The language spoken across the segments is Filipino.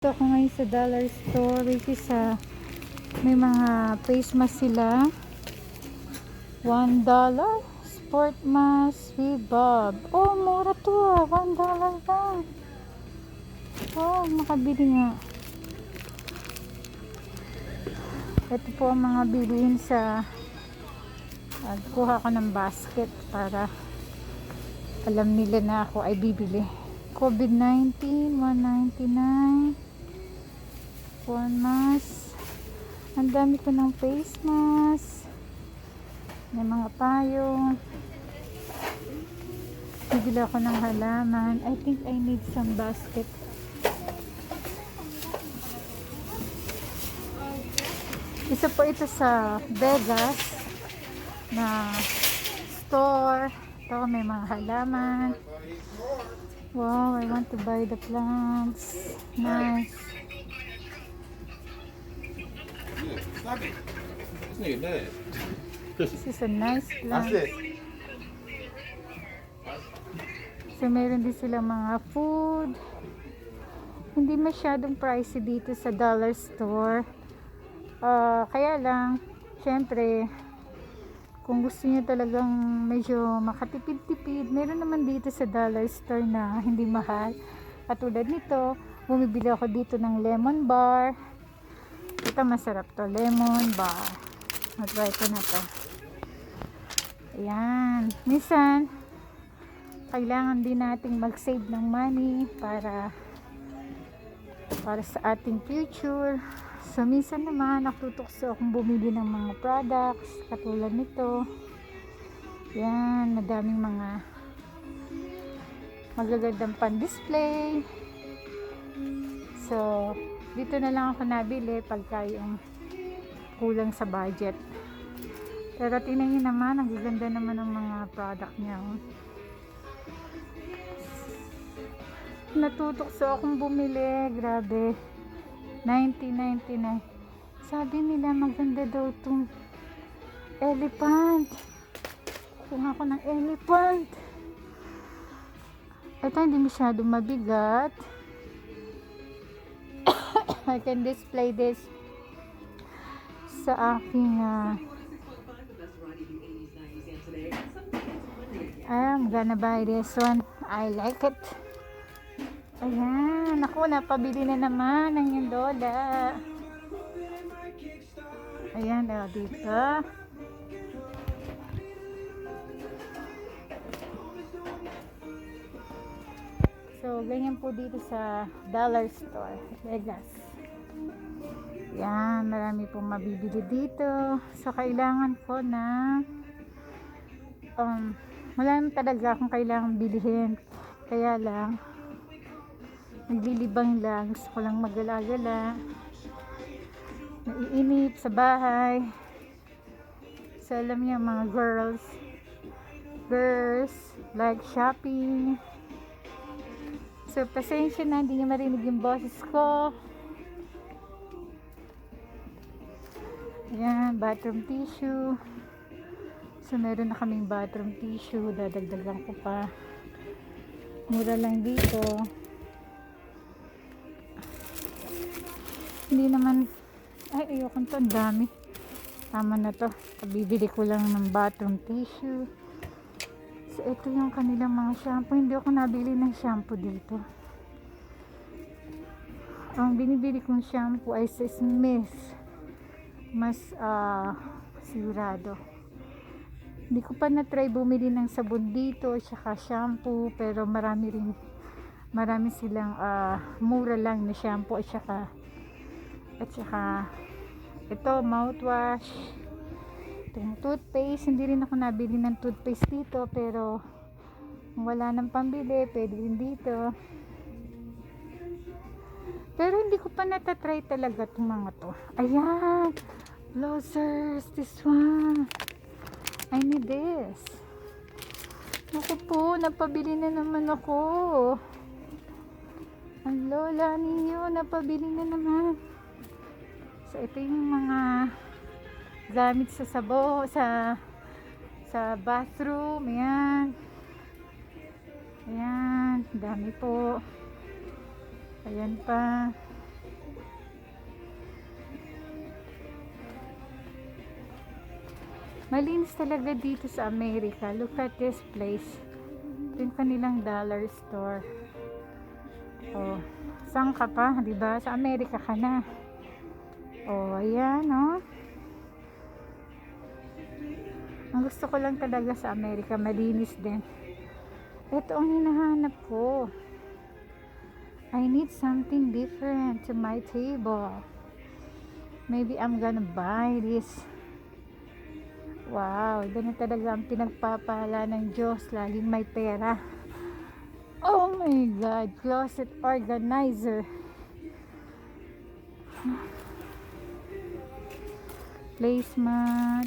Ito ako ngayon sa dollar store, which is may mga face mask sila. $1 sport mask with bob. Oh, mura to $1 lang. Oh, makabili nga. Ito po ang mga bilihin sa kuha ko ng basket para alam nila na ako ay bibili. COVID-19 $199 one mask. Ang dami ko ng face mask. May mga payong. Bibili ako ng halaman. I think I need some basket. Isa po ito sa Vegas na store. Ito may mga halaman. Wow, I want to buy the plants. Nice. Stop it. This nigga dead. This is a nice plant. That's it. So meron din sila mga food. Hindi masyadong pricey dito sa dollar store. Kaya lang, syempre, kung gusto niyo talagang medyo makatipid-tipid, meron naman dito sa dollar store na hindi mahal. Katulad nito, bumibili ako dito ng lemon bar. Ito masarap to, lemon bar. Matry ko na to. Ayan. Minsan, kailangan din nating mag-save ng money para sa ating future. So, minsan naman, nakututokso akong bumili ng mga products, katulad nito. Yan, madaming mga magagandang pan-display. So, dito na lang ako nabili pagka yung kulang sa budget. Pero tingnan nyo naman, ang gaganda naman ng mga product niya. Natutokso akong bumili, grabe. $19.99. Sabi nila maganda daw itong elephant. Kuha ko ng elephant. Ito hindi masyadong mabigat. I can display this sa aking I'm gonna buy this one. I like it. Ayan, ako napabili na naman ng yung lola. Ayan, dito. So, ganyan po dito sa dollar store, Vegas. Yan, marami pong mabibili dito. So, kailangan ko na wala talaga akong kailangan bilihin. Kaya lang, naglilibang lang. Gusto ko lang magala-gala. Naiinip sa bahay. So, alam niyo, mga girls like shopping. So, pasensya na, hindi niyo marinig yung boses ko. Ayan, bathroom tissue. So, meron na kaming bathroom tissue. Dadagdagan ko pa. Mura lang dito. Hindi naman, ay, ayokong to. Ang dami. Tama na to. Bibili ko lang ng bathroom tissue. So, ito yung kanilang mga shampoo. Hindi ako nabili ng shampoo dito. Ang binibili kong shampoo ay sa Smith. Mas sigurado. Hindi ko pa na-try bumili ng sabon dito tsaka shampoo, pero marami silang mura lang na shampoo at saka ito mouthwash, itong toothpaste. Hindi rin ako nabili ng toothpaste dito, pero kung wala nang pambili pwede rin dito. Pero hindi ko pa natatry talaga itong mga to. Ayan, Blossers, this one. I need this. Naku po, napabili na naman ako. Ang lola ninyo, napabili na naman. So, ito yung mga gamit sa sa bathroom. Ayan. Ayan, dami po. Ayan pa. Malinis talaga dito sa Amerika. Look at this place. Ito yung kanilang dollar store. Oh, saan ka pa? Diba? Sa Amerika ka na. Oh, ayan, oh. Ang gusto ko lang talaga sa Amerika, malinis din. Ito ang hinahanap ko. I need something different to my table. Maybe I'm gonna buy this. Wow, ganun talaga ang pinagpapala ng Diyos. Laging may pera. Oh my God, closet organizer. Placemat.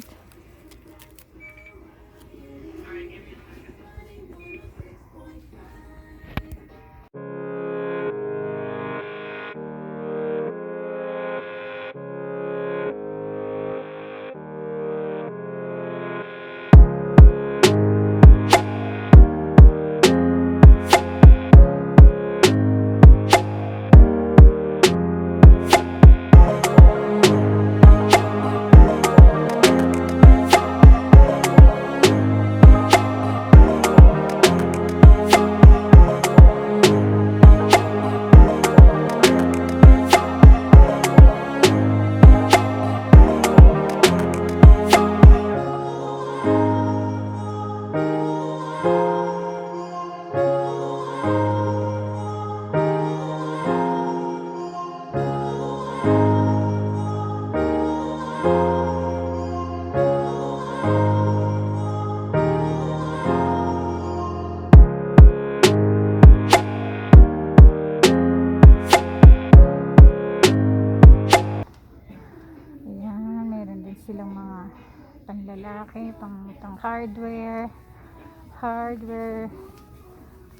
Ayan, meron din silang mga panlalaki, pang hardware. Hardware.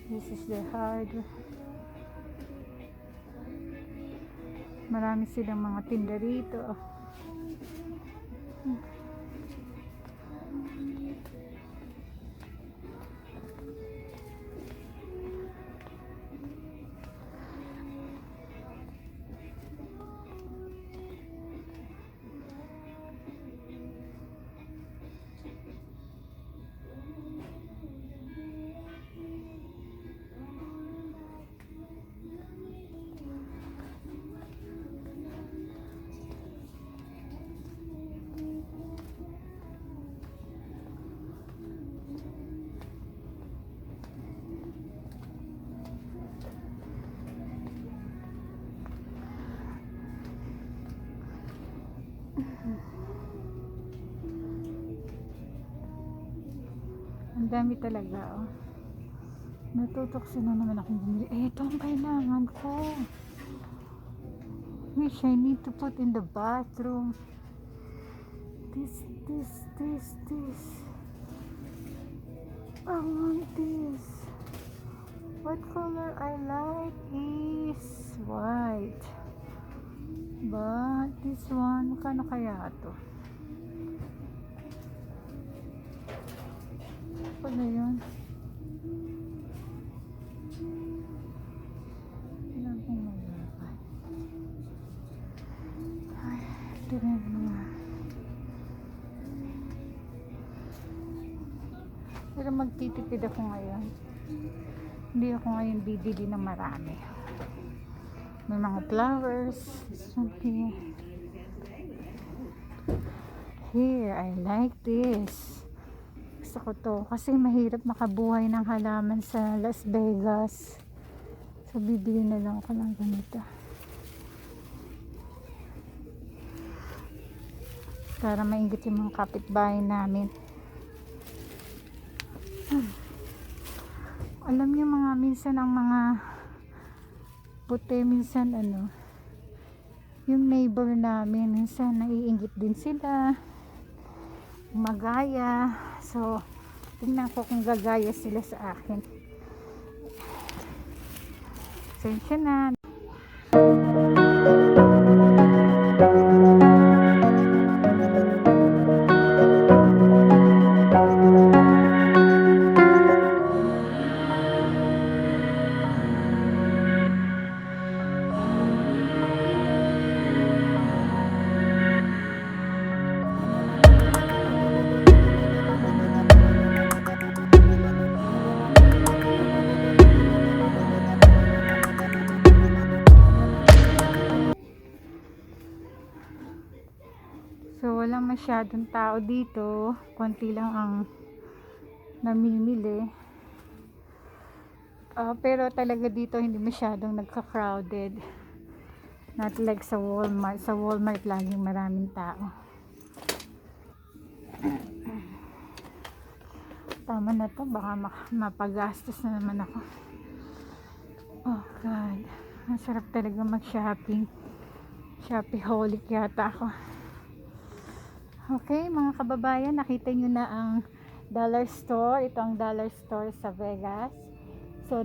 This is the hardware. Marami silang mga tinda rito. Ang dami talaga, oh. Natutokso na naman akong bumili. Eh, ito ang kailangan ko. Which I need to put in the bathroom. This. I want this. What color I like is white. But this one, kano kaya ito? Ano yun? Ilan pong malapay? Ay, tingnan mo. Pero magtitipid ako ngayon. Hindi ako ngayon bibili ng marami. May mga flowers. Something. Here, I like this. Gusto ko to kasi mahirap makabuhay ng halaman sa Las Vegas, so bibili na lang ako ng ganito para maingit yung mga kapitbahay namin. Alam niyo mga minsan ang mga puti, minsan yung neighbor namin minsan naiinggit din sila, magaya. So, tingnan ko kung gagaya sila sa akin. Sensya na. So walang masyadong tao dito, konti lang ang namimili. Pero talaga dito hindi masyadong nagka-crowded. Not like sa Walmart. Sa Walmart laging maraming tao. Tama na to, baka mapagastos na naman ako. Oh God, ang sarap talaga mag-shopping. Shopaholic yata ako. Okay mga kababayan, nakita nyo na ang dollar store. Ito ang dollar store sa Vegas. So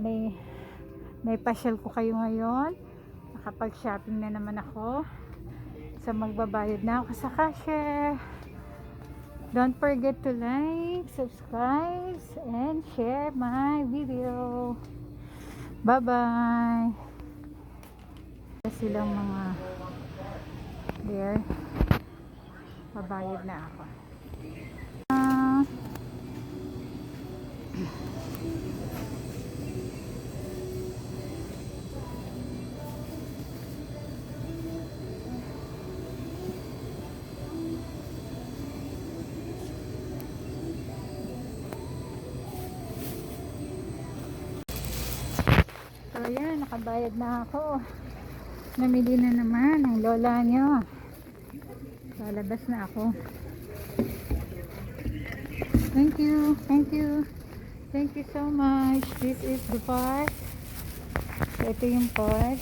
naipasyal ko kayo ngayon. Nakapag-shopping na naman ako. So magbabayad na ako sa cashier. Don't forget to like, subscribe, and share my video. Bye-bye. Silang mga there. Babayad na ako. So yan, nakabayad na ako. Namili na naman ang lola nyo. Lalabas na ako. Thank you, thank you. Thank you so much. This is the park. So, ito yung park.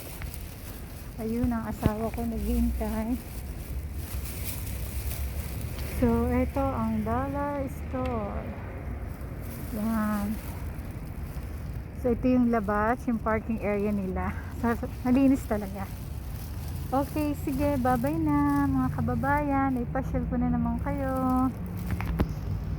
Ayun ang asawa ko naghihintay. So ito ang dollar store. Yan. So ito yung labas, yung parking area nila. So, malinis talaga. Okay, sige, bye-bye na mga kababayan. Ipasyal ko na naman kayo.